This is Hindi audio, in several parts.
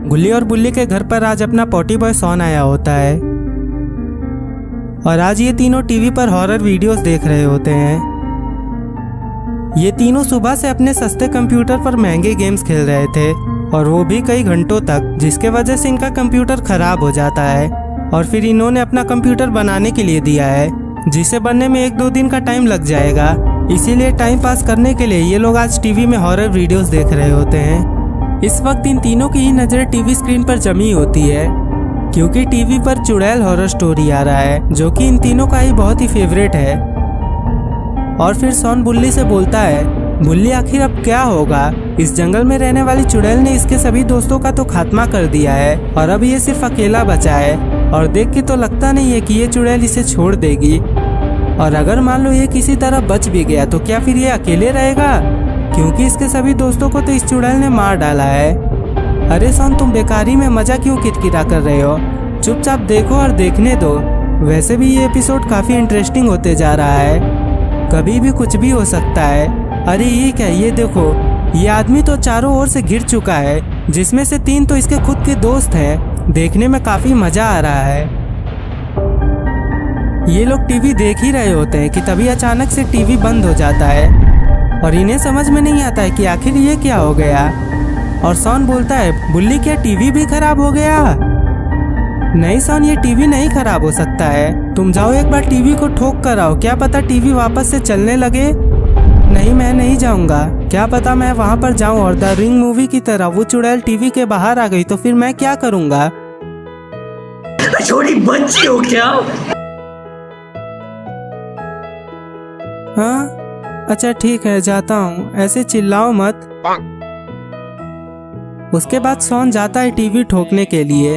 गुल्ली और बुल्ली के घर पर आज अपना पॉटी बॉय सॉन आया होता है और आज ये तीनों टीवी पर हॉरर वीडियोस देख रहे होते हैं। ये तीनों सुबह से अपने सस्ते कंप्यूटर पर महंगे गेम्स खेल रहे थे और वो भी कई घंटों तक, जिसके वजह से इनका कंप्यूटर खराब हो जाता है और फिर इन्होंने अपना कंप्यूटर बनाने के लिए दिया है, जिसे बनने में 1-2 दिन का टाइम लग जाएगा। इसीलिए टाइम पास करने के लिए ये लोग आज टीवी में हॉरर वीडियोस देख रहे होते हैं। इस वक्त इन तीनों की ही नजर टीवी स्क्रीन पर जमी होती है क्योंकि टीवी पर चुड़ैल हॉरर स्टोरी आ रहा है, जो कि इन तीनों का ही बहुत ही फेवरेट है। और फिर सॉन बुल्ली से बोलता है, बुल्ली आखिर अब क्या होगा? इस जंगल में रहने वाली चुड़ैल ने इसके सभी दोस्तों का तो खात्मा कर दिया है और अब ये सिर्फ अकेला बचा है और देख के तो लगता नहीं है कि ये चुड़ैल इसे छोड़ देगी। और अगर मान लो ये किसी तरह बच भी गया तो क्या फिर ये अकेले रहेगा? क्योंकि इसके सभी दोस्तों को तो इस चुड़ैल ने मार डाला है। अरे सॉन, तुम बेकारी में मजा क्यों किरकिरा कर रहे हो? चुपचाप देखो और देखने दो। वैसे भी ये एपिसोड काफी इंटरेस्टिंग होते जा रहा है, कभी भी कुछ भी हो सकता है। अरे ये क्या, ये देखो, ये आदमी तो चारों ओर से घिर चुका है, जिसमें से 3 तो इसके खुद के दोस्त हैं। देखने में काफी मजा आ रहा है। ये लोग टीवी देख ही रहे होते हैं कि तभी अचानक से टीवी बंद हो जाता है और इन्हें समझ में नहीं आता है कि आखिर ये क्या हो गया। और सॉन बोलता है, बुल्ली क्या टीवी भी खराब हो गया? नहीं सॉन, ये टीवी नहीं खराब हो सकता है। तुम जाओ एक बार टीवी को ठोक कर आओ, क्या पता टीवी वापस से चलने लगे। नहीं, मैं नहीं जाऊंगा। क्या पता मैं वहां पर जाऊं और द रिंग मूवी की तरह वो चुड़ैल टीवी के बाहर आ गई तो फिर मैं क्या करूंगा? छोटी बच्ची हो क्या? हाँ अच्छा ठीक है, जाता हूँ, ऐसे चिल्लाओ मत। उसके बाद सॉन जाता है टीवी ठोकने के लिए।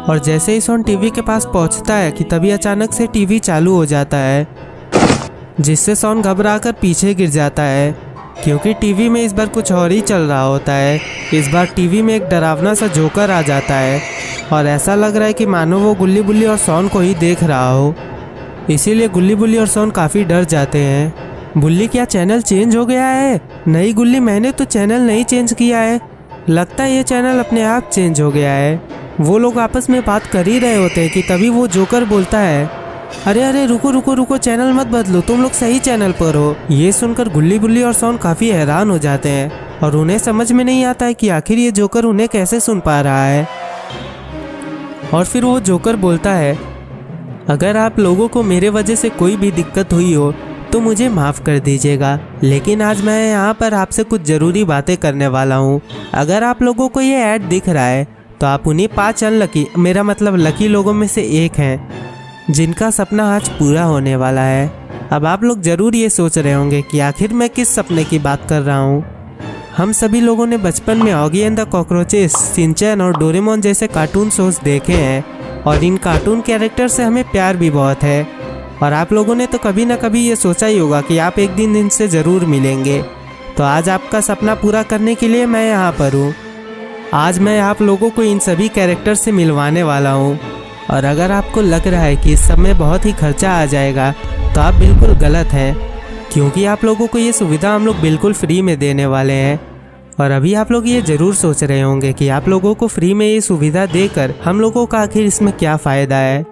और जैसे ही सॉन टीवी के पास पहुंचता है कि तभी अचानक से टीवी चालू हो जाता है, जिससे सॉन घबराकर पीछे गिर जाता है क्योंकि टीवी में इस बार कुछ और ही चल रहा होता है। इस बार टीवी में एक डरावना सा जोकर आ जाता है और ऐसा लग रहा है कि मानो वो गुल्ली बुल्ली और सॉन को ही देख रहा हो। इसीलिए गुल्ली बुल्ली और सॉन काफ़ी डर जाते हैं। बुल्ली, क्या चैनल चेंज हो गया है? नहीं गुल्ली, मैंने तो चैनल नहीं चेंज किया है। लगता है ये चैनल अपने आप चेंज हो गया है। वो लोग आपस में बात कर ही रहे होते हैं कि तभी वो जोकर बोलता है, अरे अरे रुको रुको रुको, चैनल मत बदलो, तुम लोग सही चैनल पर हो। ये सुनकर गुल्ली बुल्ली और सॉन काफ़ी हैरान हो जाते हैं और उन्हें समझ में नहीं आता है कि आखिर ये जोकर उन्हें कैसे सुन पा रहा है। और फिर वो जोकर बोलता है, अगर आप लोगों को मेरे वजह से कोई भी दिक्कत हुई हो तो मुझे माफ़ कर दीजिएगा, लेकिन आज मैं यहाँ पर आपसे कुछ ज़रूरी बातें करने वाला हूँ। अगर आप लोगों को ये ऐड दिख रहा है तो आप उन्हीं 5 अनलकी, मेरा मतलब लकी लोगों में से एक हैं जिनका सपना आज पूरा होने वाला है। अब आप लोग ज़रूर ये सोच रहे होंगे कि आखिर मैं किस सपने की बात कर रहा हूँ। हम सभी लोगों ने बचपन में Oggy and the cockroaches, Shinchan और डोरेमोन जैसे कार्टून शोज देखे हैं और इन कार्टून कैरेक्टर से हमें प्यार भी बहुत है। और आप लोगों ने तो कभी ना कभी ये सोचा ही होगा कि आप एक दिन इनसे ज़रूर मिलेंगे। तो आज आपका सपना पूरा करने के लिए मैं यहाँ पर हूँ। आज मैं आप लोगों को इन सभी कैरेक्टर से मिलवाने वाला हूँ। और अगर आपको लग रहा है कि इस समय बहुत ही खर्चा आ जाएगा तो आप बिल्कुल गलत हैं, क्योंकि आप लोगों को ये सुविधा हम लोग बिल्कुल फ्री में देने वाले हैं। और अभी आप लोग ये ज़रूर सोच रहे होंगे कि आप लोगों को फ्री में ये सुविधा देकर हम लोगों का आखिर इसमें क्या फ़ायदा है।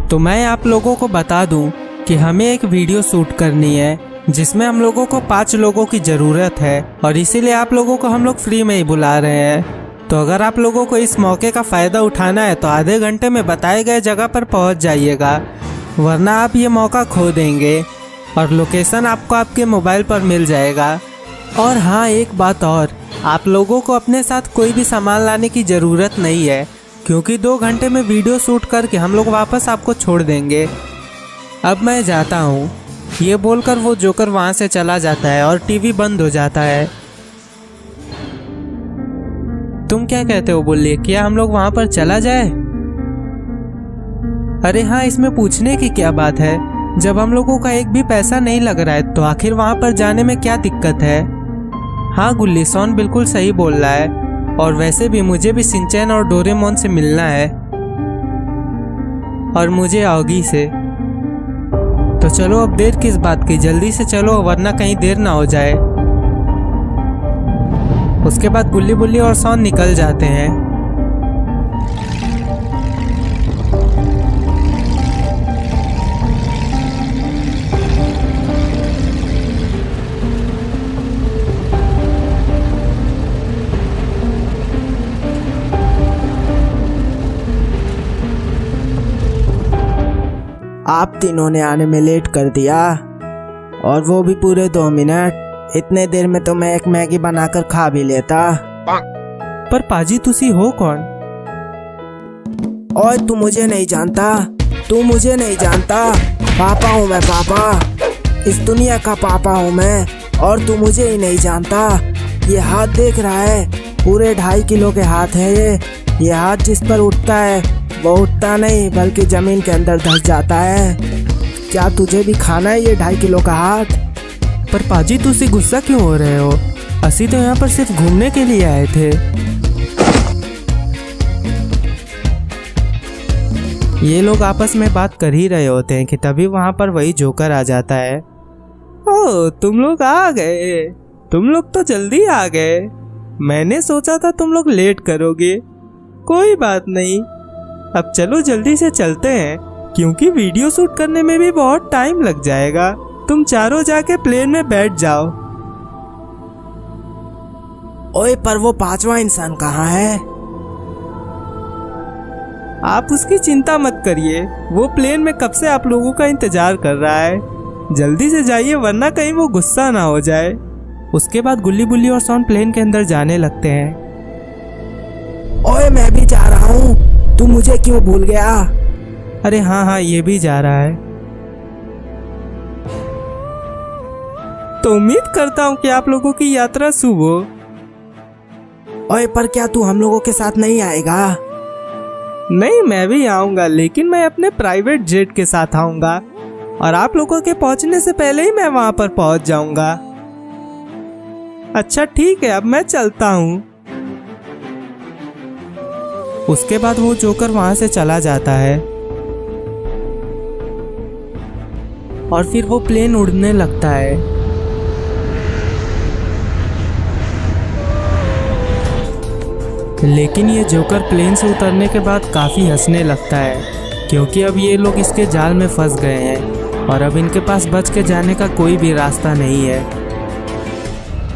तो मैं आप लोगों को बता दूं कि हमें एक वीडियो शूट करनी है जिसमें हम लोगों को 5 लोगों की ज़रूरत है और इसीलिए आप लोगों को हम लोग फ्री में ही बुला रहे हैं। तो अगर आप लोगों को इस मौके का फ़ायदा उठाना है तो आधे घंटे में बताए गए जगह पर पहुंच जाइएगा, वरना आप ये मौका खो देंगे। और लोकेशन आपको आपके मोबाइल पर मिल जाएगा। और हाँ, एक बात और, आप लोगों को अपने साथ कोई भी सामान लाने की ज़रूरत नहीं है क्योंकि 2 घंटे में वीडियो शूट करके हम लोग वापस आपको छोड़ देंगे। अब मैं जाता हूँ। ये बोलकर वो जोकर वहाँ से चला जाता है और टीवी बंद हो जाता है। तुम क्या कहते हो बुल्ली, क्या हम लोग वहाँ पर चला जाए? अरे हाँ, इसमें पूछने की क्या बात है? जब हम लोगों का एक भी पैसा नहीं लग रहा है तो आखिर वहाँ पर जाने में क्या दिक्कत है? हाँ गुल्ली, सॉन बिल्कुल सही बोल रहा है। और वैसे भी मुझे भी शिनचैन और डोरेमोन से मिलना है और मुझे ऑगी से। तो तो चलो अब देर किस बात की, जल्दी से चलो वरना कहीं देर ना हो जाए। उसके बाद गुल्ली बुल्ली और सॉन निकल जाते हैं। आप तीनों ने आने में लेट कर दिया, और वो भी पूरे 2 मिनट। इतने देर में तो मैं एक मैगी बनाकर खा भी लेता। पर पाजी तुसी हो कौन? ओए तू मुझे नहीं जानता, तू मुझे नहीं जानता। पापा हूँ मैं, पापा। इस दुनिया का पापा हूँ मैं, और तू मुझे ही नहीं जानता। ये हाथ देख रहा है, पूरे 2.5 किलो के हाथ है ये हाथ जिस पर उठता है वो उठता नहीं बल्कि जमीन के अंदर धंस जाता है। क्या तुझे भी खाना है ये 2.5 किलो का हाथ? पर पाजी तुसी गुस्सा क्यों हो रहे हो? असी तो यहाँ पर सिर्फ घूमने के लिए आए थे। ये लोग आपस में बात कर ही रहे होते हैं कि तभी वहाँ पर वही जोकर आ जाता है। ओह तुम लोग आ गए, तुम लोग तो जल्दी आ गए। मैंने सोचा था तुम लोग लेट करोगे। कोई बात नहीं, अब चलो जल्दी से चलते हैं क्योंकि वीडियो शूट करने में भी बहुत टाइम लग जाएगा। तुम चारों जाके प्लेन में बैठ जाओ। ओए पर वो 5वां इंसान कहाँ है? आप उसकी चिंता मत करिए, वो प्लेन में कब से आप लोगों का इंतजार कर रहा है। जल्दी से जाइए वरना कहीं वो गुस्सा ना हो जाए। उसके बाद गुल्ली बुल्ली और सॉन प्लेन के अंदर जाने लगते हैं। ओए मैं भी जा रहा हूँ, तू मुझे क्यों भूल गया? अरे हाँ ये भी जा रहा है। तो उम्मीद करता हूँ कि आप लोगों की यात्रा शुभ हो। ओए पर क्या तू हम लोगों के साथ नहीं आएगा? नहीं मैं भी आऊंगा, लेकिन मैं अपने प्राइवेट जेट के साथ आऊंगा और आप लोगों के पहुंचने से पहले ही मैं वहां पर पहुंच जाऊंगा। अच्छा ठीक है, अब मैं चलता हूँ। उसके बाद वो जोकर वहां से चला जाता है और फिर वो प्लेन उड़ने लगता है। लेकिन ये जोकर प्लेन से उतरने के बाद काफ़ी हंसने लगता है क्योंकि अब ये लोग इसके जाल में फंस गए हैं और अब इनके पास बच के जाने का कोई भी रास्ता नहीं है।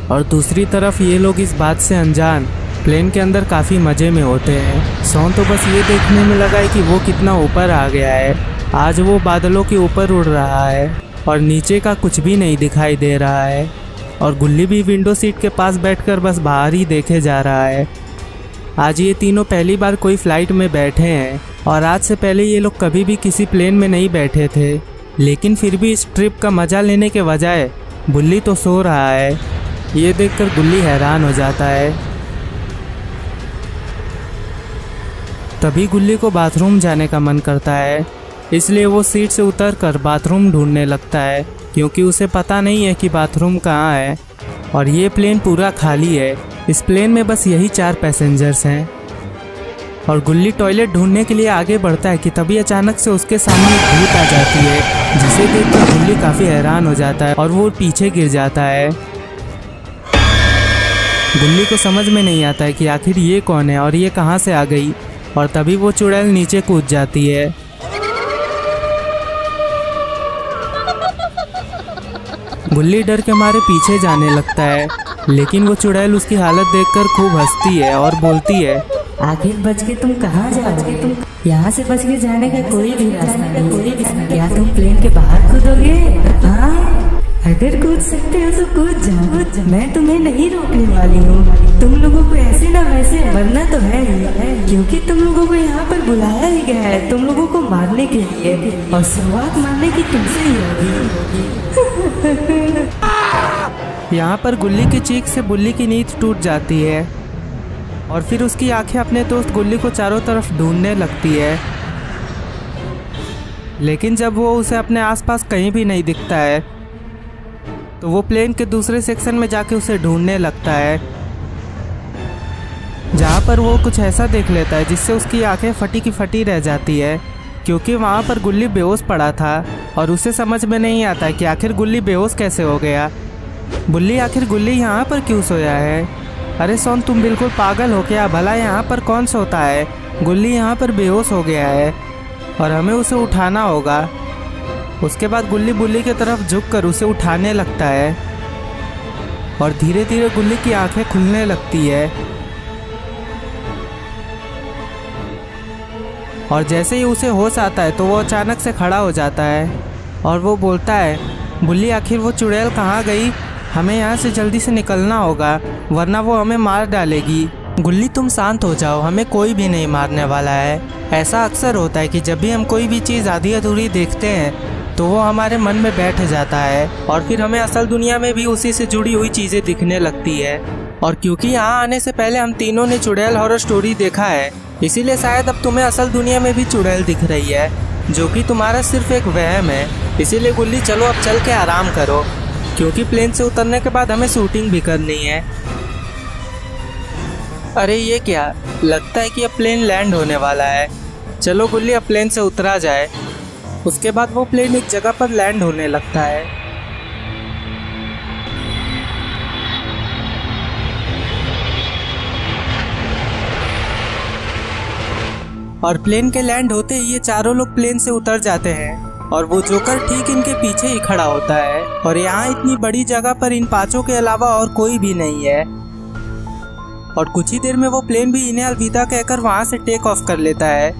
और दूसरी तरफ ये लोग इस बात से अनजान प्लेन के अंदर काफ़ी मज़े में होते हैं। सॉन तो बस ये देखने में लगा है कि वो कितना ऊपर आ गया है। आज वो बादलों के ऊपर उड़ रहा है और नीचे का कुछ भी नहीं दिखाई दे रहा है। और गुल्ली भी विंडो सीट के पास बैठकर बस बाहर ही देखे जा रहा है। आज ये तीनों पहली बार कोई फ्लाइट में बैठे हैं और आज से पहले ये लोग कभी भी किसी प्लेन में नहीं बैठे थे। लेकिन फिर भी इस ट्रिप का मज़ा लेने के बजाय बुल्ली तो सो रहा है। ये देखकर गुल्ली हैरान हो जाता है। तभी गुल्ली को बाथरूम जाने का मन करता है, इसलिए वो सीट से उतरकर बाथरूम ढूंढने लगता है क्योंकि उसे पता नहीं है कि बाथरूम कहाँ है। और ये प्लेन पूरा खाली है, इस प्लेन में बस यही 4 पैसेंजर्स हैं। और गुल्ली टॉयलेट ढूंढने के लिए आगे बढ़ता है कि तभी अचानक से उसके सामने एक भूत आ जाती है, जिसे देखकर गुल्ली काफ़ी हैरान हो जाता है और वो पीछे गिर जाता है। गुल्ली को समझ में नहीं आता है कि आखिर ये कौन है और ये कहाँ से आ गई। और तभी वो चुड़ैल नीचे कूद जाती है। गुल्ली डर के मारे पीछे जाने लगता है, लेकिन वो चुड़ैल उसकी हालत देखकर खूब हंसती है और बोलती है, आखिर बच के तुम कहाँ जाओगे? तुम यहाँ से बच के जाने का कोई भी रास्ता नहीं। क्या तुम प्लेन के बाहर कूदोगे? हाँ, अगर कूद सकते हो तो कूद जाओ, मैं तुम्हें नहीं रोकने वाली हूँ। तुम लोगों को ऐसे ना वैसे मरना तो है ही, क्योंकि तुम लोगों को यहाँ पर बुलाया ही गया है तुम लोगों को मारने के लिए, और शुरुआत मारने की तुमसे ही होगी। यहाँ पर गुल्ली की चीख से बुल्ली की नींद टूट जाती है और फिर उसकी आंखें अपने दोस्त गुल्ली को चारों तरफ ढूंढने लगती है। लेकिन जब वो उसे अपने आसपास कहीं भी नहीं दिखता है तो वो प्लेन के दूसरे सेक्शन में जाके उसे ढूंढने लगता है, जहाँ पर वो कुछ ऐसा देख लेता है जिससे उसकी आंखें फटी की फटी रह जाती है। क्योंकि वहाँ पर गुल्ली बेहोश पड़ा था और उसे समझ में नहीं आता कि आखिर गुल्ली बेहोश कैसे हो गया। आखिर गुल्ली यहाँ पर क्यों सोया है? अरे सोन, तुम बिल्कुल पागल हो क्या? भला यहाँ पर कौन सोता है? गुल्ली यहाँ पर बेहोश हो गया है और हमें उसे उठाना होगा। उसके बाद गुल्ली बुल्ली की तरफ झुककर उसे उठाने लगता है और धीरे धीरे गुल्ली की आंखें खुलने लगती है। और जैसे ही उसे होश आता है तो वो अचानक से खड़ा हो जाता है और वो बोलता है, बुल्ली आखिर वो चुड़ैल कहाँ गई? हमें यहाँ से जल्दी से निकलना होगा वरना वो हमें मार डालेगी। गुल्ली तुम शांत हो जाओ, हमें कोई भी नहीं मारने वाला है। ऐसा अक्सर होता है कि जब भी हम कोई भी चीज़ आधी अधूरी देखते हैं तो वो हमारे मन में बैठ जाता है और फिर हमें असल दुनिया में भी उसी से जुड़ी हुई चीज़ें दिखने लगती है। और क्योंकि यहाँ आने से पहले हम तीनों ने चुड़ैल हॉरर स्टोरी देखा है, इसीलिए शायद अब तुम्हें असल दुनिया में भी चुड़ैल दिख रही है, जो कि तुम्हारा सिर्फ एक वहम है। इसीलिए गुल्ली चलो अब चल के आराम करो, क्योंकि प्लेन से उतरने के बाद हमें शूटिंग भी करनी है। अरे ये क्या, लगता है कि अब प्लेन लैंड होने वाला है। चलो गुल्ली अब प्लेन से उतरा जाए। उसके बाद वो प्लेन एक जगह पर लैंड होने लगता है। और प्लेन के लैंड होते ही ये चारों लोग प्लेन से उतर जाते हैं और वो जोकर ठीक इनके पीछे ही खड़ा होता है। और यहाँ इतनी बड़ी जगह पर इन पांचों के अलावा और कोई भी नहीं है। और कुछ ही देर में वो प्लेन भी इन्हें अलविदा कहकर वहां से टेक ऑफ कर लेता है।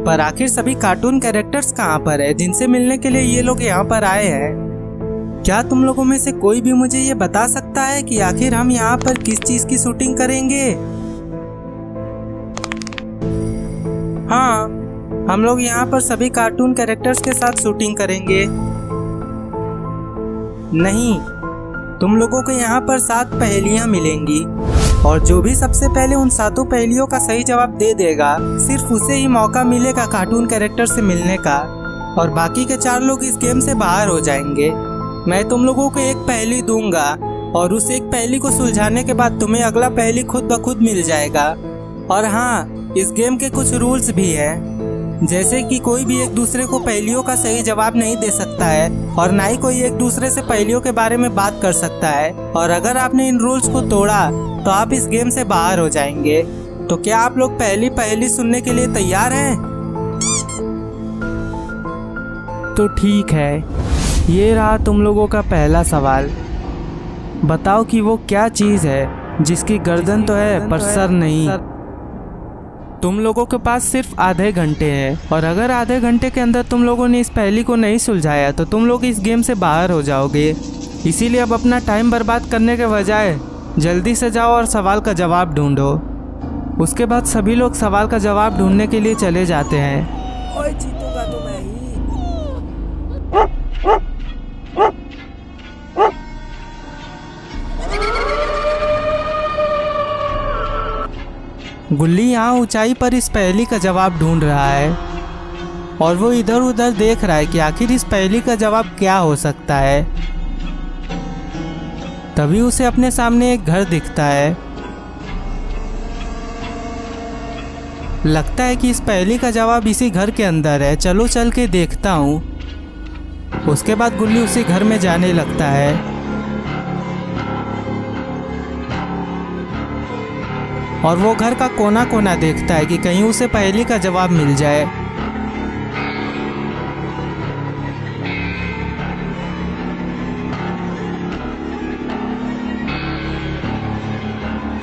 पर आखिर सभी कार्टून कैरेक्टर्स कहाँ पर है जिनसे मिलने के लिए ये लोग यहाँ पर आए हैं? क्या तुम लोगों में से कोई भी मुझे ये बता सकता है कि आखिर हम यहाँ पर किस चीज की शूटिंग करेंगे? हाँ, हम लोग यहाँ पर सभी कार्टून कैरेक्टर्स के साथ शूटिंग करेंगे। नहीं, तुम लोगों को यहाँ पर 7 पहेलियाँ मिलेंगी और जो भी सबसे पहले उन 7 पहेलियों का सही जवाब दे देगा, सिर्फ उसे ही मौका मिलेगा कार्टून कैरेक्टर से मिलने का। और बाकी के 4 लोग इस गेम से बाहर हो जाएंगे। मैं तुम लोगों को एक पहेली दूंगा और उस एक पहेली को सुलझाने के बाद तुम्हें अगला पहेली खुद ब खुद मिल जाएगा। और हाँ, इस गेम के कुछ रूल्स भी हैं, जैसे कि कोई भी एक दूसरे को पहेलियों का सही जवाब नहीं दे सकता है और ना ही कोई एक दूसरे से पहेलियों के बारे में बात कर सकता है। और अगर आपने इन रूल्स को तोड़ा तो आप इस गेम से बाहर हो जाएंगे। तो क्या आप लोग पहली पहेली सुनने के लिए तैयार हैं? तो ठीक है, ये रहा तुम लोगों का पहला सवाल। बताओ कि वो क्या चीज़ है जिसकी गर्दन तो है पर सर नहीं। तुम लोगों के पास सिर्फ आधे घंटे हैं और अगर आधे घंटे के अंदर तुम लोगों ने इस पहेली को नहीं सुलझाया तो तुम लोग इस गेम से बाहर हो जाओगे। इसीलिए अब अपना टाइम बर्बाद करने के बजाय जल्दी से जाओ और सवाल का जवाब ढूंढो। उसके बाद सभी लोग सवाल का जवाब ढूंढने के लिए चले जाते हैं। ओए, जीतूंगा तो मैं ही। गुल्ली यहाँ ऊंचाई पर इस पहेली का जवाब ढूंढ रहा है और वो इधर उधर देख रहा है कि आखिर इस पहेली का जवाब क्या हो सकता है। तभी उसे अपने सामने एक घर दिखता है। लगता है कि इस पहेली का जवाब इसी घर के अंदर है। चलो चल के देखता हूँ। उसके बाद गुल्ली उसी घर में जाने लगता है और वो घर का कोना कोना देखता है कि कहीं उसे पहेली का जवाब मिल जाए।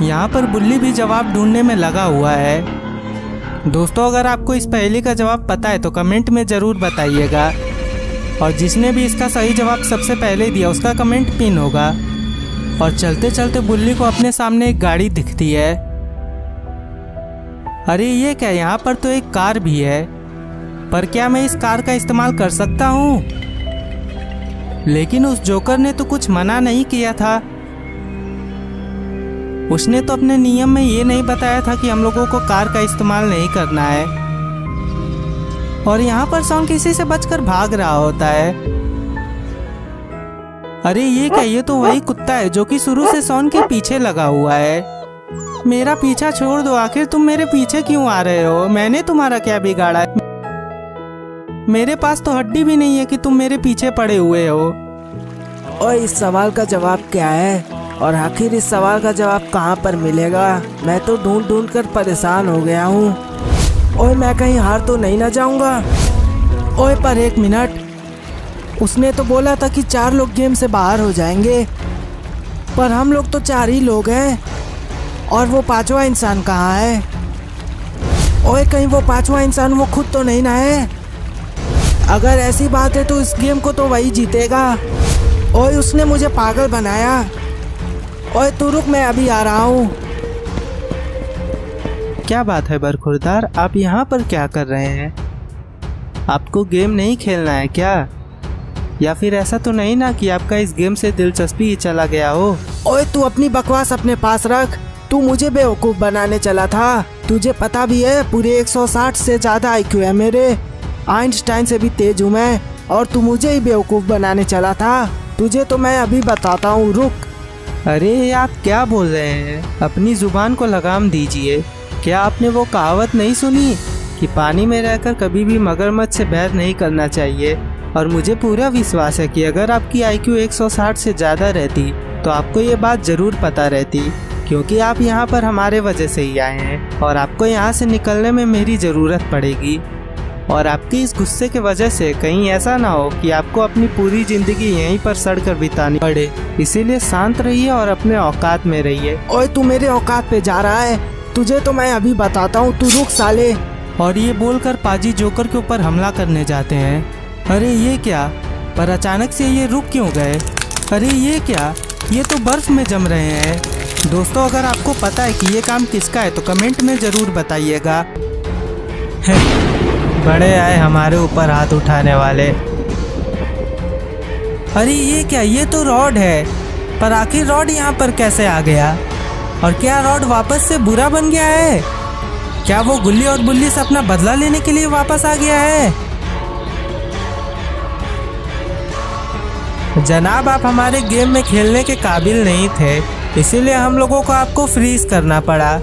यहाँ पर बुल्ली भी जवाब ढूंढने में लगा हुआ है। दोस्तों, अगर आपको इस पहेली का जवाब पता है तो कमेंट में ज़रूर बताइएगा और जिसने भी इसका सही जवाब सबसे पहले दिया उसका कमेंट पिन होगा। और चलते चलते बुल्ली को अपने सामने एक गाड़ी दिखती है। अरे ये क्या, यहाँ पर तो एक कार भी है, पर क्या मैं इस कार का इस्तेमाल कर सकता हूँ? लेकिन उस जोकर ने तो कुछ मना नहीं किया था। उसने तो अपने नियम में ये नहीं बताया था कि हम लोगों को कार का इस्तेमाल नहीं करना है। और यहाँ पर सॉन किसी से बचकर भाग रहा होता है। अरे ये क्या, ये तो वही कुत्ता है जो कि शुरू से सॉन के पीछे लगा हुआ है। मेरा पीछा छोड़ दो, आखिर तुम मेरे पीछे क्यों आ रहे हो? मैंने तुम्हारा क्या बिगाड़ा है? मेरे पास तो हड्डी भी नहीं है कि तुम मेरे पीछे पड़े हुए हो। और इस सवाल का जवाब क्या है? और आखिर इस सवाल का जवाब कहाँ पर मिलेगा? मैं तो ढूंढ ढूंढ कर परेशान हो गया हूँ। ओए मैं कहीं हार तो नहीं ना जाऊँगा? ओए पर एक मिनट, उसने तो बोला था कि 4 लोग गेम से बाहर हो जाएंगे, पर हम लोग तो 4 ही लोग हैं। और वो 5वां इंसान कहाँ है? ओए कहीं वो 5वां इंसान वो खुद तो नहीं ना है? अगर ऐसी बात है तो इस गेम को तो वही जीतेगा। ओए उसने मुझे पागल बनाया। ओए तू रुक, मैं अभी आ रहा हूँ। क्या बात है बरखुरदार, आप यहाँ पर क्या कर रहे हैं? आपको गेम नहीं खेलना है क्या? या फिर ऐसा तो नहीं ना कि आपका इस गेम से दिलचस्पी ही चला गया हो? ओए तू अपनी बकवास अपने पास रख। तू मुझे बेवकूफ़ बनाने चला था। तुझे पता भी है पूरे 160 से ज़्यादा IQ है मेरे। आइंस्टाइन से भी तेज हूँ मैं, और तू मुझे ही बेवकूफ़ बनाने चला था। तुझे तो मैं अभी बताता हूँ, रुक। अरे आप क्या बोल रहे हैं? अपनी जुबान को लगाम दीजिए। क्या आपने वो कहावत नहीं सुनी कि पानी में रहकर कभी भी मगरमच्छ से बैर नहीं करना चाहिए? और मुझे पूरा विश्वास है कि अगर आपकी IQ 160 से ज़्यादा रहती तो आपको ये बात ज़रूर पता रहती, क्योंकि आप यहाँ पर हमारे वजह से ही आए हैं और आपको यहाँ से निकलने में मेरी ज़रूरत पड़ेगी। और आपके इस गुस्से के वजह से कहीं ऐसा ना हो कि आपको अपनी पूरी ज़िंदगी यहीं पर सड़कर बितानी पड़े। इसीलिए शांत रहिए और अपने औकात में रहिए। ओए तू मेरे औकात पे जा रहा है, तुझे तो मैं अभी बताता हूँ, तू रुक साले। और ये बोलकर पाजी जोकर के ऊपर हमला करने जाते हैं। अरे ये क्या? पर अचानक से ये रुक क्यों गए? अरे ये क्या? ये तो बर्फ में जम रहे हैं। दोस्तों अगर आपको पता है कि ये काम किसका है तो कमेंट में ज़रूर बताइएगा। बड़े आए हमारे ऊपर हाथ उठाने वाले। अरे ये क्या? ये तो रॉड है, पर आखिर रॉड यहाँ पर कैसे आ गया? और क्या रॉड वापस से बुरा बन गया है? क्या वो गुल्ली और बुल्ली से अपना बदला लेने के लिए वापस आ गया है? जनाब आप हमारे गेम में खेलने के काबिल नहीं थे, इसीलिए हम लोगों को आपको फ्रीज करना पड़ा।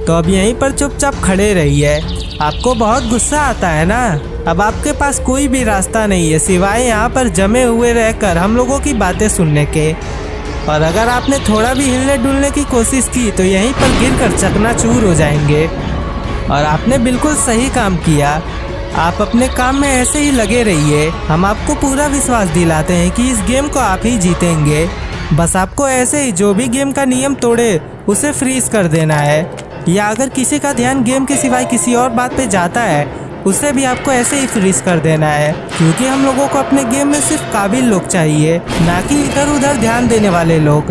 तो अब यहीं पर चुपचाप खड़े रहिए। आपको बहुत गुस्सा आता है ना? अब आपके पास कोई भी रास्ता नहीं है सिवाय यहाँ पर जमे हुए रहकर हम लोगों की बातें सुनने के। और अगर आपने थोड़ा भी हिलने डुलने की कोशिश की तो यहीं पर गिरकर चकनाचूर हो जाएंगे। और आपने बिल्कुल सही काम किया। आप अपने काम में ऐसे ही लगे रहिए। हम आपको पूरा विश्वास दिलाते हैं कि इस गेम को आप ही जीतेंगे। बस आपको ऐसे ही जो भी गेम का नियम तोड़े उसे फ्रीज कर देना है, या अगर किसी का ध्यान गेम के सिवाय किसी और बात पे जाता है उसे भी आपको ऐसे ही फ्रीज कर देना है, क्योंकि हम लोगों को अपने गेम में सिर्फ काबिल लोग चाहिए, ना कि इधर उधर ध्यान देने वाले लोग।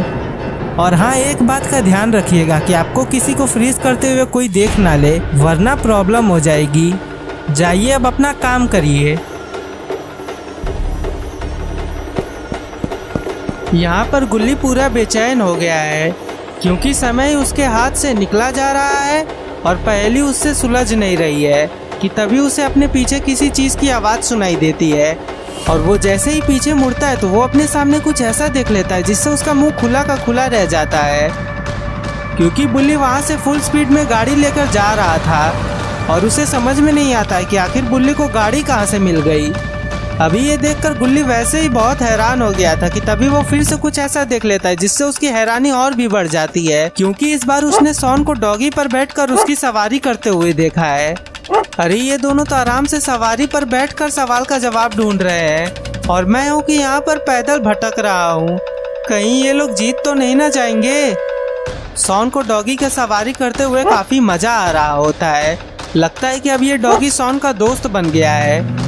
और हाँ, एक बात का ध्यान रखिएगा कि आपको किसी को फ्रीज करते हुए कोई देख ना ले, वरना प्रॉब्लम हो जाएगी। जाइए अब अपना काम करिए। यहाँ पर गुल्ली पूरा बेचैन हो गया है, क्योंकि समय उसके हाथ से निकला जा रहा है और पहेली उससे सुलझ नहीं रही है कि तभी उसे अपने पीछे किसी चीज़ की आवाज़ सुनाई देती है। और वो जैसे ही पीछे मुड़ता है तो वो अपने सामने कुछ ऐसा देख लेता है जिससे उसका मुंह खुला का खुला रह जाता है, क्योंकि बुल्ली वहाँ से फुल स्पीड में गाड़ी लेकर जा रहा था और उसे समझ में नहीं आता है कि आखिर बुल्ली को गाड़ी कहाँ से मिल गई। अभी ये देखकर गुल्ली वैसे ही बहुत हैरान हो गया था कि तभी वो फिर से कुछ ऐसा देख लेता है जिससे उसकी हैरानी और भी बढ़ जाती है, क्योंकि इस बार उसने सॉन को डॉगी पर बैठकर उसकी सवारी करते हुए देखा है। अरे ये दोनों तो आराम से सवारी पर बैठकर सवाल का जवाब ढूंढ रहे हैं और मैं हूँ कि यहाँ पर पैदल भटक रहा हूँ। कहीं ये लोग जीत तो नहीं ना जाएंगे। सॉन को डॉगी की सवारी करते हुए काफी मजा आ रहा होता है। लगता है कि अब ये डॉगी सॉन का दोस्त बन गया है।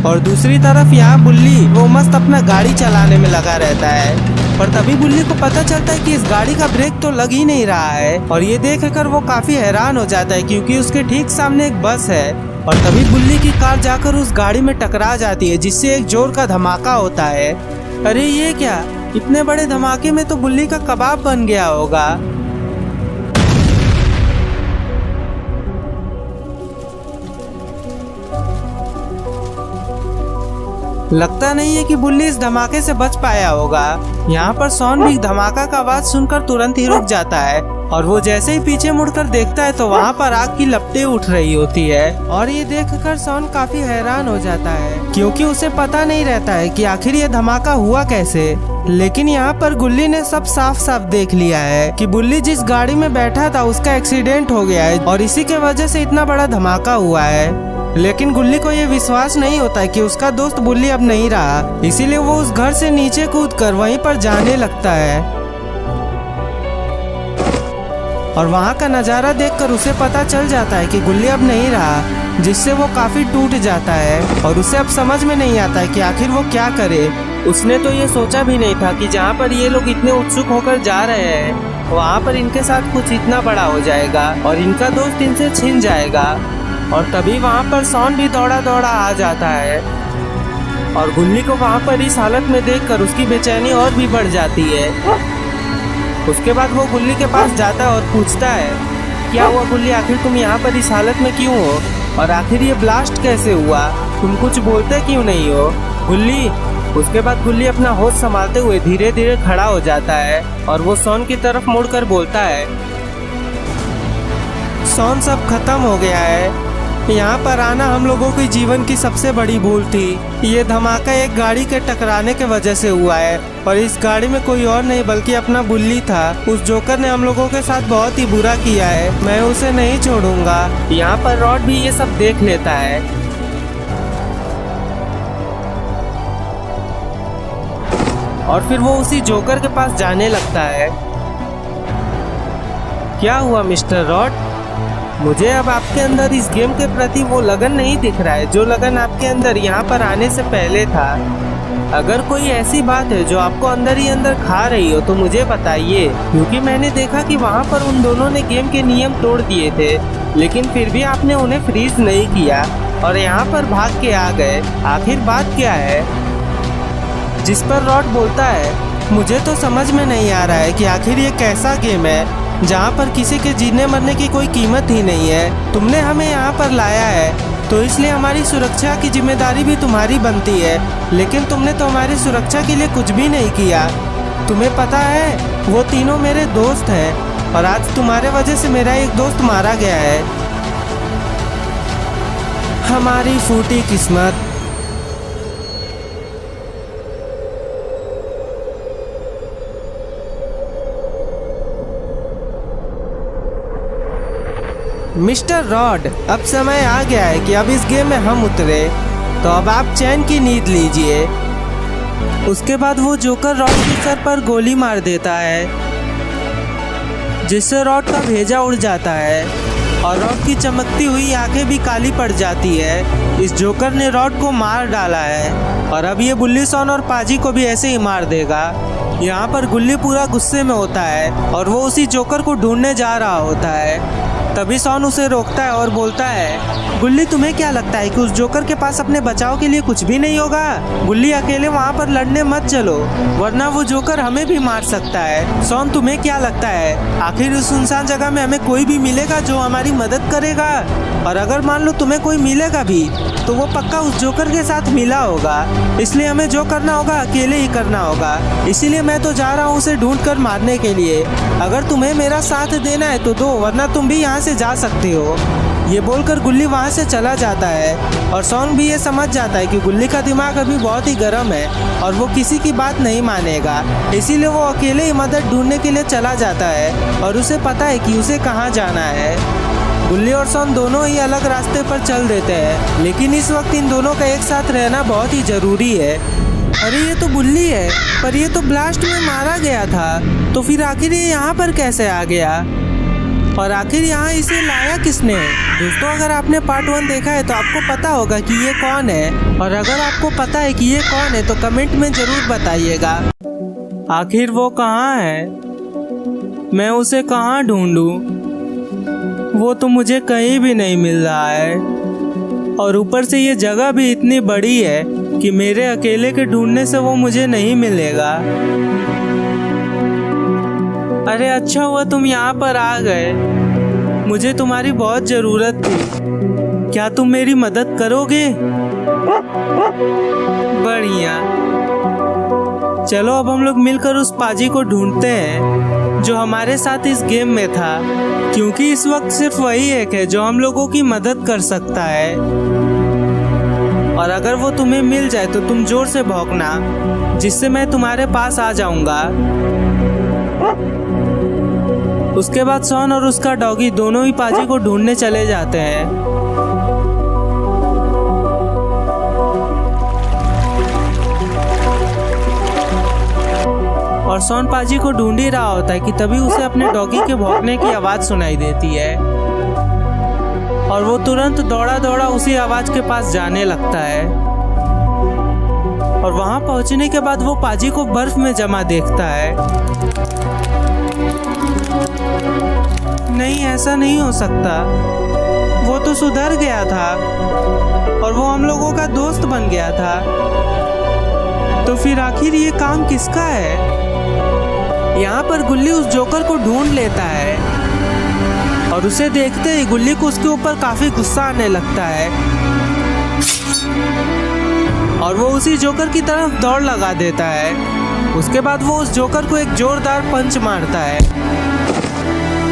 और दूसरी तरफ यहाँ बुल्ली वो मस्त अपना गाड़ी चलाने में लगा रहता है, पर तभी बुल्ली को पता चलता है कि इस गाड़ी का ब्रेक तो लग ही नहीं रहा है। और ये देखकर वो काफी हैरान हो जाता है, क्योंकि उसके ठीक सामने एक बस है। और तभी बुल्ली की कार जाकर उस गाड़ी में टकरा जाती है, जिससे एक जोर का धमाका होता है। अरे ये क्या? इतने बड़े धमाके में तो बुल्ली का कबाब बन गया होगा। लगता नहीं है कि बुल्ली इस धमाके से बच पाया होगा। यहाँ पर सॉन भी धमाका का आवाज सुनकर तुरंत ही रुक जाता है और वो जैसे ही पीछे मुड़कर देखता है तो वहाँ पर आग की लपटें उठ रही होती है और ये देखकर सॉन काफी हैरान हो जाता है क्योंकि उसे पता नहीं रहता है कि आखिर ये धमाका हुआ कैसे। लेकिन यहाँ पर गुल्ली ने सब साफ साफ देख लिया है कि बुल्ली जिस गाड़ी में बैठा था उसका एक्सीडेंट हो गया है और इसी के वजह से इतना बड़ा धमाका हुआ है। लेकिन गुल्ली को ये विश्वास नहीं होता है कि उसका दोस्त बुल्ली अब नहीं रहा, इसीलिए वो उस घर से नीचे कूदकर वहीं पर जाने लगता है और वहाँ का नज़ारा देखकर उसे पता चल जाता है कि गुल्ली अब नहीं रहा, जिससे वो काफ़ी टूट जाता है और उसे अब समझ में नहीं आता है कि आखिर वो क्या करे। उसने तो ये सोचा भी नहीं था कि जहाँ पर ये लोग इतने उत्सुक होकर जा रहे हैं वहाँ पर इनके साथ कुछ इतना बड़ा हो जाएगा और इनका दोस्त इनसे छिन जाएगा। और तभी वहाँ पर सॉन भी दौड़ा दौड़ा आ जाता है और गुल्ली को वहाँ पर इस हालत में देखकर उसकी बेचैनी और भी बढ़ जाती है। उसके बाद वो गुल्ली के पास जाता है और पूछता है, क्या हुआ गुल्ली, आखिर तुम यहाँ पर इस हालत में क्यों हो और आखिर ये ब्लास्ट कैसे हुआ, तुम कुछ बोलते क्यों नहीं हो गुल्ली। उसके बाद गुल्ली अपना होश संभालते हुए धीरे धीरे खड़ा हो जाता है और वो सॉन की तरफ मुड़कर बोलता है, सॉन सब खत्म हो गया है, यहाँ पर आना हम लोगों की जीवन की सबसे बड़ी भूल थी। ये धमाका एक गाड़ी के टकराने के वजह से हुआ है और इस गाड़ी में कोई और नहीं बल्कि अपना बुल्ली था। उस जोकर ने हम लोगों के साथ बहुत ही बुरा किया है, मैं उसे नहीं छोड़ूंगा। यहाँ पर रॉड भी ये सब देख लेता है और फिर वो उसी जोकर के पास जाने लगता है। क्या हुआ मिस्टर रॉड, मुझे अब आपके अंदर इस गेम के प्रति वो लगन नहीं दिख रहा है जो लगन आपके अंदर यहाँ पर आने से पहले था। अगर कोई ऐसी बात है जो आपको अंदर ही अंदर खा रही हो तो मुझे बताइए, क्योंकि मैंने देखा कि वहाँ पर उन दोनों ने गेम के नियम तोड़ दिए थे लेकिन फिर भी आपने उन्हें फ्रीज नहीं किया और यहाँ पर भाग के आ गए। आखिर बात क्या है। जिस पर रॉड बोलता है, मुझे तो समझ में नहीं आ रहा है कि आखिर ये कैसा गेम है जहाँ पर किसी के जीने मरने की कोई कीमत ही नहीं है। तुमने हमें यहाँ पर लाया है तो इसलिए हमारी सुरक्षा की जिम्मेदारी भी तुम्हारी बनती है, लेकिन तुमने तो हमारी सुरक्षा के लिए कुछ भी नहीं किया। तुम्हें पता है वो तीनों मेरे दोस्त हैं और आज तुम्हारे वजह से मेरा एक दोस्त मारा गया है। हमारी फूटी किस्मत। मिस्टर रॉड, अब समय आ गया है कि अब इस गेम में हम उतरे, तो अब आप चैन की नींद लीजिए। उसके बाद वो जोकर रॉड के सर पर गोली मार देता है जिससे रॉड का भेजा उड़ जाता है और रॉड की चमकती हुई आंखें भी काली पड़ जाती है। इस जोकर ने रॉड को मार डाला है और अब ये बुल्ली सॉन और पाजी को भी ऐसे ही मार देगा। यहाँ पर गुल्ली पूरा गुस्से में होता है और वो उसी जोकर को ढूंढने जा रहा होता है। तभी सॉन उसे रोकता है और बोलता है, गुल्ली तुम्हें क्या लगता है कि उस जोकर के पास अपने बचाव के लिए कुछ भी नहीं होगा। गुल्ली अकेले वहाँ पर लड़ने मत चलो वरना वो जोकर हमें भी मार सकता है। सॉन तुम्हें क्या लगता है आखिर इस सुनसान जगह में हमें कोई भी मिलेगा जो हमारी मदद करेगा, और अगर मान लो तुम्हें कोई मिलेगा भी तो वो पक्का उस जोकर के साथ मिला होगा, इसलिए हमें जो करना होगा अकेले ही करना होगा। इसीलिए मैं तो जा रहा हूँ उसे ढूंढ कर मारने के लिए। अगर तुम्हें मेरा साथ देना है तो दो, वरना तुम भी यहाँ से जा सकते हो। ये बोलकर गुल्ली वहाँ से चला जाता है और सॉन भी ये समझ जाता है कि गुल्ली का दिमाग अभी बहुत ही गर्म है और वो किसी की बात नहीं मानेगा, इसीलिए वो अकेले ही मदद ढूंढने के लिए चला जाता है और उसे पता है कि उसे कहाँ जाना है। गुल्ली और सॉन दोनों ही अलग रास्ते पर चल देते हैं, लेकिन इस वक्त इन दोनों का एक साथ रहना बहुत ही जरूरी है। अरे ये तो गुल्ली है, पर ये तो ब्लास्ट में मारा गया था, तो फिर आखिर ये यहाँ पर कैसे आ गया और आखिर यहाँ इसे लाया किसने। दोस्तों, अगर आपने पार्ट 1 देखा है तो आपको पता होगा कि ये कौन है, और अगर आपको पता है कि ये कौन है तो कमेंट में जरूर बताइएगा। आखिर वो कहाँ है, मैं उसे कहाँ ढूंढूं? वो तो मुझे कहीं भी नहीं मिल रहा है, और ऊपर से ये जगह भी इतनी बड़ी है कि मेरे अकेले के ढूंढने से वो मुझे नहीं मिलेगा। अरे अच्छा हुआ तुम यहाँ पर आ गए, मुझे तुम्हारी बहुत ज़रूरत थी। क्या तुम मेरी मदद करोगे? बढ़िया, चलो अब हम लोग मिलकर उस पाजी को ढूंढते हैं जो हमारे साथ इस गेम में था, क्योंकि इस वक्त सिर्फ वही एक है जो हम लोगों की मदद कर सकता है। और अगर वो तुम्हें मिल जाए तो तुम जोर से भौंकना, जिससे मैं तुम्हारे पास आ जाऊंगा। उसके बाद सॉन और उसका डॉगी दोनों ही पाजी को ढूंढने चले जाते हैं। और सॉन पाजी को ढूंढ ही रहा होता है कि तभी उसे अपने डॉगी के भौंकने की आवाज सुनाई देती है और वो तुरंत दौड़ा दौड़ा उसी आवाज के पास जाने लगता है। और वहां पहुंचने के बाद वो पाजी को बर्फ में जमा देखता है। नहीं, ऐसा नहीं हो सकता, वो तो सुधर गया था और वो हम लोगों का दोस्त बन गया था। तो फिर आखिर ये काम किसका है? यहाँ पर गुल्ली उस जोकर को ढूंढ लेता है और उसे देखते ही गुल्ली को उसके ऊपर काफी गुस्सा आने लगता है और वो उसी जोकर की तरफ दौड़ लगा देता है। उसके बाद वो उस जोकर को एक जोरदार पंच मारता है।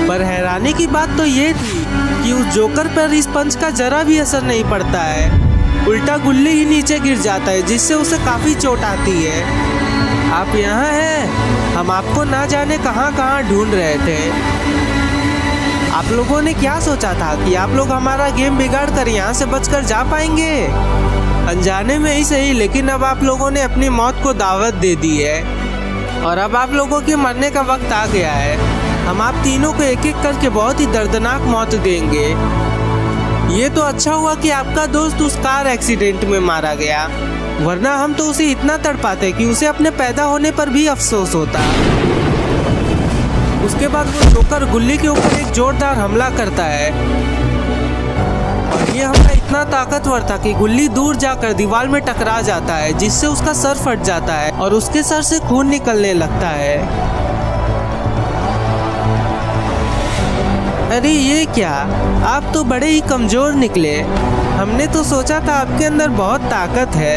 पर हैरानी की बात तो ये थी कि उस जोकर पर इस पंच का जरा भी असर नहीं पड़ता है, उल्टा गुल्ली ही नीचे गिर जाता है, जिससे उसे काफी चोट आती है। आप यहाँ हैं? हम आपको ना जाने कहाँ कहाँ ढूंढ रहे थे। आप लोगों ने क्या सोचा था कि आप लोग हमारा गेम बिगाड़ कर यहाँ से बचकर जा पाएंगे? अनजाने में ही सही, लेकिन अब आप लोगों ने अपनी मौत को दावत दे दी है और अब आप लोगों के मरने का वक्त आ गया है। हम आप तीनों को एक एक करके बहुत ही दर्दनाक मौत देंगे। ये तो अच्छा हुआ कि आपका दोस्त उस कार एक्सीडेंट में मारा गया, वरना हम तो उसे इतना तड़पाते कि उसे अपने पैदा होने पर भी अफसोस होता। उसके बाद वो जोकर गुल्ली के ऊपर एक जोरदार हमला करता है और ये हमला इतना ताकतवर था कि गुल्ली दूर जाकर दीवार में टकरा जाता है, जिससे उसका सर फट जाता है और उसके सर से खून निकलने लगता है। अरे ये क्या, आप तो बड़े ही कमजोर निकले। हमने तो सोचा था आपके अंदर बहुत ताकत है।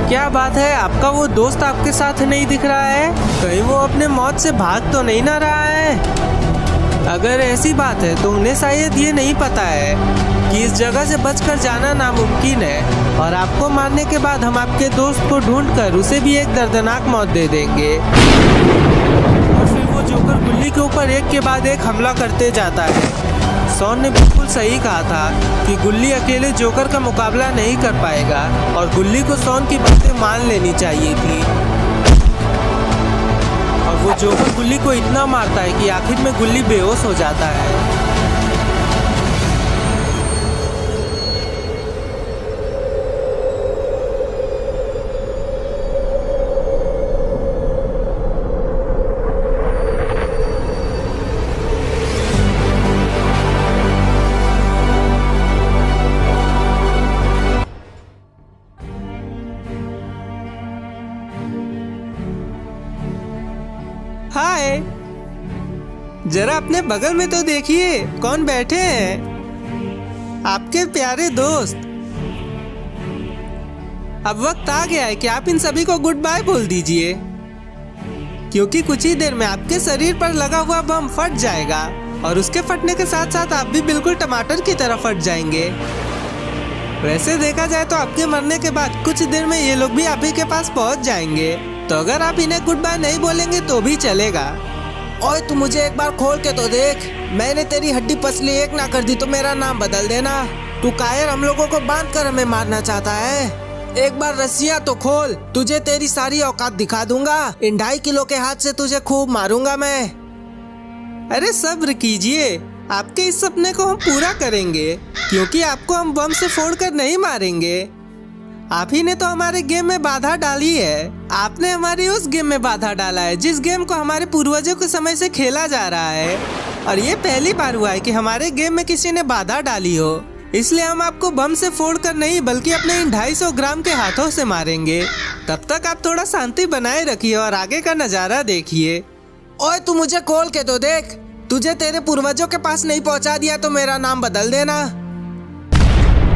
क्या बात है, आपका वो दोस्त आपके साथ नहीं दिख रहा है? कहीं वो अपने मौत से भाग तो नहीं ना रहा है? अगर ऐसी बात है तो उन्हें शायद ये नहीं पता है कि इस जगह से बचकर जाना नामुमकिन है और आपको मारने के बाद हम आपके दोस्त को ढूंढकर उसे भी एक दर्दनाक मौत दे देंगे। और फिर वो जोकर गुल्ली के ऊपर एक के बाद एक हमला करते जाता है। सॉन ने बिल्कुल सही कहा था कि गुल्ली अकेले जोकर का मुकाबला नहीं कर पाएगा और गुल्ली को सॉन की बातें मान लेनी चाहिए थी। और वो जोकर गुल्ली को इतना मारता है कि आखिर में गुल्ली बेहोश हो जाता है। हाय, जरा अपने बगल में तो देखिए कौन बैठे हैं। आपके प्यारे दोस्त। अब वक्त आ गया है कि आप इन सभी को गुड बाय बोल दीजिए, क्योंकि कुछ ही देर में आपके शरीर पर लगा हुआ बम फट जाएगा और उसके फटने के साथ साथ आप भी बिल्कुल टमाटर की तरह फट जाएंगे। वैसे देखा जाए तो आपके मरने के बाद कुछ देर में ये लोग भी आप ही के पास पहुंच जाएंगे, तो अगर आप इन्हें गुड बाय नहीं बोलेंगे तो भी चलेगा। ओए तू मुझे एक बार खोल के तो देख, मैंने तेरी हड्डी पसली एक ना कर दी तो मेरा नाम बदल देना। तू कायर हम लोगों को बांध कर हमें मारना चाहता है? एक बार रस्सियाँ तो खोल, तुझे तेरी सारी औकात दिखा दूंगा। इन 2.5 किलो के हाथ से तुझे खूब मारूंगा मैं। अरे सब्र कीजिए, आपके इस सपने को हम पूरा करेंगे, क्योंकि आपको हम बम से फोड़कर नहीं मारेंगे। आप ही ने तो हमारे गेम में बाधा डाली है। आपने हमारी उस गेम में बाधा डाला है जिस गेम को हमारे पूर्वजों के समय से खेला जा रहा है, और ये पहली बार हुआ है कि हमारे गेम में किसी ने बाधा डाली हो। इसलिए हम आपको बम से फोड़कर नहीं बल्कि अपने इन 250 ग्राम के हाथों से मारेंगे। तब तक आप थोड़ा शांति बनाए रखिए और आगे का नजारा देखिए। ओए तू मुझे खोल के तो देख, तुझे तेरे पूर्वजों के पास नहीं पहुंचा दिया तो मेरा नाम बदल देना।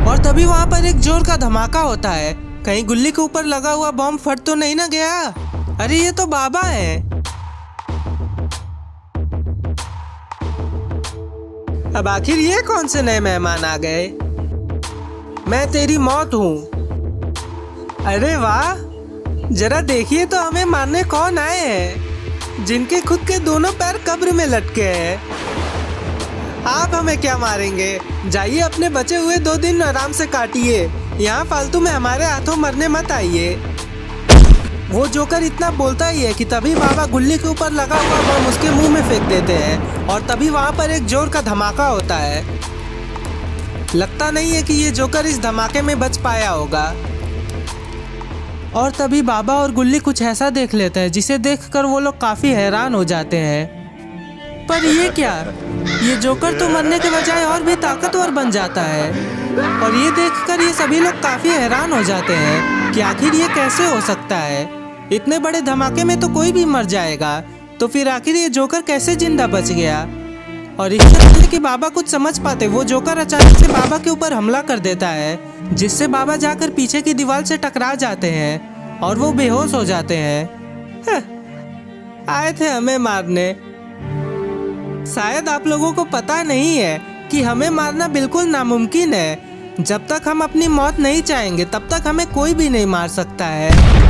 और तभी वहाँ पर एक जोर का धमाका होता है। कहीं गुल्ली के ऊपर लगा हुआ बम फट तो नहीं ना गया? अरे ये तो बाबा है। अब आखिर ये कौन से नए मेहमान आ गए? मैं तेरी मौत हूँ। अरे वाह, जरा देखिए तो हमें मारने कौन आए हैं, जिनके खुद के दोनों पैर कब्र में लटके हैं। आप हमें क्या मारेंगे? जाइए अपने बचे हुए 2 दिन आराम से काटिए। यहाँ फालतू में हमारे हाथों मरने मत आइए। वो जोकर इतना बोलता ही है कि तभी बाबा गुल्ली के ऊपर लगा हुआ बम उसके मुंह में फेंक देते हैं और तभी वहाँ पर एक जोर का धमाका होता है। लगता नहीं है कि ये जोकर इस धमाके में बच पाया होगा। और तभी बाबा और गुल्ली कुछ ऐसा देख लेते हैं जिसे देखकर वो लोग काफी हैरान हो जाते हैं। पर ये क्या? ये जोकर तो मरने के बजाय और भी ताकतवर बन जाता है। और ये देखकर ये सभी लोग काफी हैरान हो जाते हैं कि आखिर ये कैसे हो सकता है। इतने बड़े धमाके में तो कोई भी मर जाएगा, तो फिर आखिर ये जोकर कैसे जिंदा बच गया? और इससे पहले कि बाबा कुछ समझ पाते, वो जोकर अचानक से बाबा के ऊपर हमला कर देता है, जिससे बाबा जाकर पीछे की दीवार से टकरा जाते हैं और वो बेहोश हो जाते हैं। आए थे हमें मारने। शायद आप लोगों को पता नहीं है कि हमें मारना बिल्कुल नामुमकिन है। जब तक हम अपनी मौत नहीं चाहेंगे तब तक हमें कोई भी नहीं मार सकता है।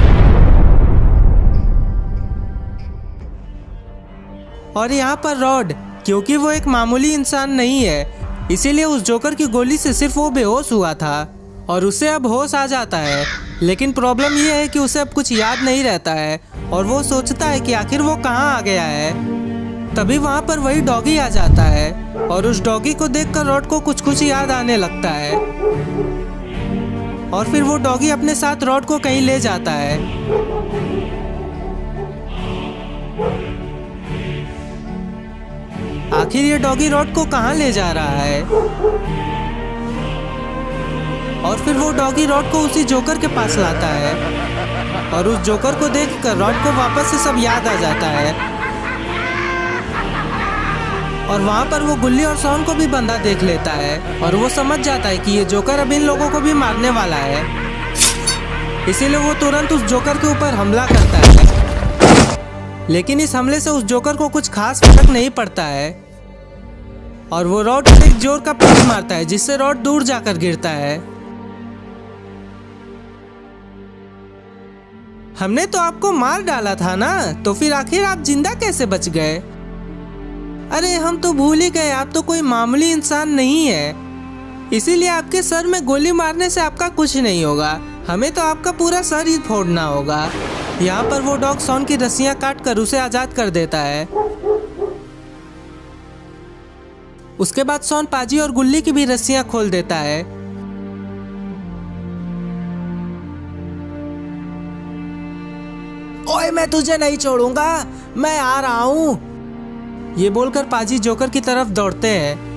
और यहाँ पर रॉड, क्योंकि वो एक मामूली इंसान नहीं है, इसीलिए उस जोकर की गोली से सिर्फ वो बेहोश हुआ था और उसे अब होश आ जाता है। लेकिन प्रॉब्लम ये है कि उसे अब कुछ याद नहीं रहता है और वो सोचता है कि आखिर वो कहाँ आ गया है। तभी वहाँ पर वही डॉगी आ जाता है और उस डॉगी को देखकर रॉड को कुछ याद आने लगता है और फिर वो डॉगी अपने साथ रॉड को कहीं ले जाता है। आखिर ये डॉगी रॉड को कहाँ ले जा रहा है? और फिर वो डॉगी रॉड को उसी जोकर के पास लाता है और उस जोकर को देखकर रॉड को वापस से सब याद आ जाता है। और वहाँ पर वो गुल्ली और सॉन को भी बंदा देख लेता है और वो समझ जाता है कि ये जोकर अब इन लोगों को भी मारने वाला है। इसीलिए वो तुरंत उस जोकर के ऊपर हमला करता है। लेकिन इस हमले से उस जोकर को कुछ खास फर्क नहीं पड़ता है और वो रॉड को एक जोर का पंच मारता है, जिससे रॉड दूर जाकर गिरता है। हमने तो आपको मार डाला था ना, तो फिर आखिर आप जिंदा कैसे बच गए? अरे हम तो भूल ही गए, आप तो कोई मामूली इंसान नहीं है, इसीलिए आपके सर में गोली मारने से आपका कुछ नहीं होगा। हमें तो आपका पूरा सर ही फोड़ना होगा। यहाँ पर वो डॉग सॉन की रस्सियां काट कर उसे आजाद कर देता है। उसके बाद सॉन पाजी और गुल्ली की भी रस्सियां खोल देता है। ओए मैं तुझे नहीं छोड़ूंगा, मैं आ रहा हूँ। ये बोलकर पाजी जोकर की तरफ दौड़ते हैं।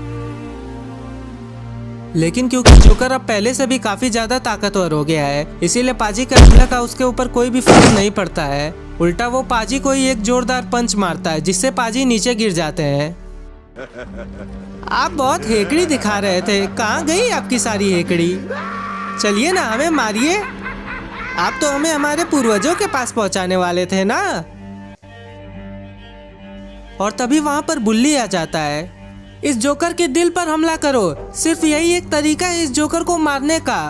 लेकिन क्योंकि जोकर अब पहले से भी काफी ज्यादा ताकतवर हो गया है, इसीलिए पाजी के हमले का उसके ऊपर कोई भी फर्क नहीं पड़ता है। उल्टा वो पाजी को ही एक जोरदार पंच मारता है, जिससे पाजी नीचे गिर जाते हैं। आप बहुत हेकड़ी दिखा रहे थे, कहाँ गई आपकी सारी हेकड़ी? चलिए ना, हमें मारिए। आप तो हमें हमारे पूर्वजों के पास पहुंचाने वाले थे ना। और तभी वहां पर बुल्ली आ जाता है। इस जोकर के दिल पर हमला करो, सिर्फ यही एक तरीका है इस जोकर को मारने का।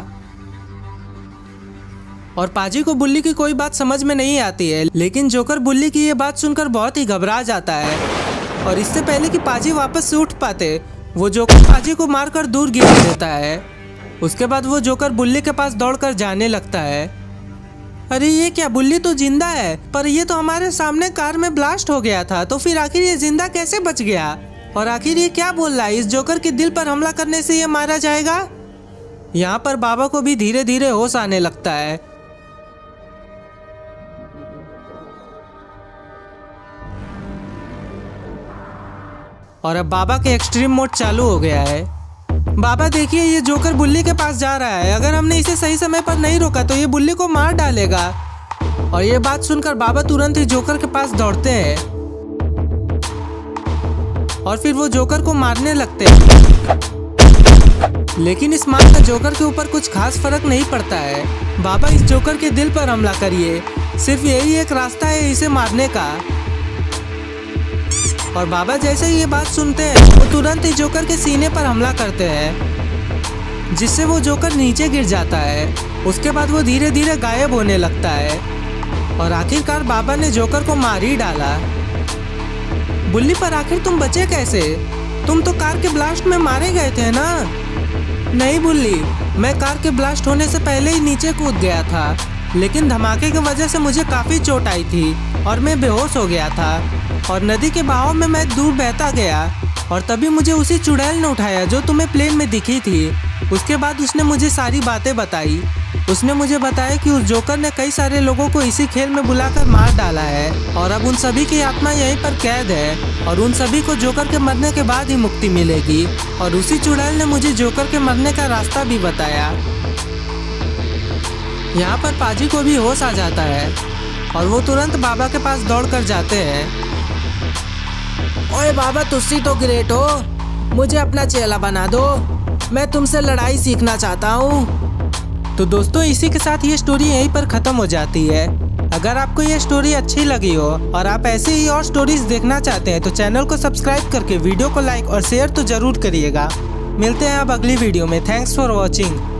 और पाजी को बुल्ली की कोई बात समझ में नहीं आती है, लेकिन जोकर बुल्ली की ये बात सुनकर बहुत ही घबरा जाता है। और इससे पहले कि पाजी वापस से उठ पाते, वो जोकर पाजी को मारकर दूर गिरा देता है। उसके बाद वो जोकर बुल्ली के पास दौड़कर जाने लगता है। अरे ये क्या, बुल्ली तो जिंदा है, पर ये तो हमारे सामने कार में ब्लास्ट हो गया था, तो फिर आखिर ये जिंदा कैसे बच गया? और आखिर ये क्या बोल रहा है? इस जोकर के दिल पर हमला करने से ये मारा जाएगा? यहाँ पर बाबा को भी धीरे धीरे होश आने लगता है। और अब बाबा के एक्सट्रीम मोड चालू हो गया है। बाबा देखिए, ये जोकर बुल्ली के पास जा रहा है। अगर हमने इसे सही समय पर नहीं रोका तो ये बुल्ली को मार डालेगा। और ये बात सुनकर बाबा तुरंत ही जोकर के पास दौड़ते हैं और फिर वो जोकर को मारने लगते हैं। लेकिन इस मार का जोकर के ऊपर कुछ खास फर्क नहीं पड़ता है। बाबा, इस जोकर के दिल पर हमला करिए, सिर्फ यही एक रास्ता है इसे मारने का। और बाबा जैसे ही ये बात सुनते हैं वो तुरंत ही जोकर के सीने पर हमला करते हैं, जिससे वो जोकर नीचे गिर जाता है। उसके बाद वो धीरे धीरे गायब होने लगता है और आखिरकार बाबा ने जोकर को मार ही डाला। बुल्ली, पर आखिर तुम बचे कैसे? तुम तो कार के ब्लास्ट में मारे गए थे ना? नहीं बुल्ली, मैं कार के ब्लास्ट होने से पहले ही नीचे कूद गया था, लेकिन धमाके की वजह से मुझे काफ़ी चोट आई थी और मैं बेहोश हो गया था और नदी के बहाव में मैं दूर बहता गया और तभी मुझे उसी चुड़ैल ने उठाया जो तुम्हें प्लेन में दिखी थी। उसके बाद उसने मुझे सारी बातें बताई। उसने मुझे बताया कि उस जोकर ने कई सारे लोगों को इसी खेल में बुलाकर मार डाला है और अब उन सभी की आत्मा यहीं पर कैद है और उन सभी को जोकर के मरने के बाद ही मुक्ति मिलेगी। और उसी चुड़ैल ने मुझे जोकर के मरने का रास्ता भी बताया। यहाँ पर पाजी को भी होश आ जाता है और वो तुरंत बाबा के पास दौड़ कर जाते हैं। ओए बाबा, तुस्सी तो ग्रेट हो, मुझे अपना चेला बना दो, मैं तुमसे लड़ाई सीखना चाहता हूँ। तो दोस्तों, इसी के साथ ये स्टोरी यहीं पर ख़त्म हो जाती है। अगर आपको ये स्टोरी अच्छी लगी हो और आप ऐसे ही और स्टोरीज देखना चाहते हैं तो चैनल को सब्सक्राइब करके वीडियो को लाइक और शेयर तो ज़रूर करिएगा। मिलते हैं अब अगली वीडियो में। Thanks for watching.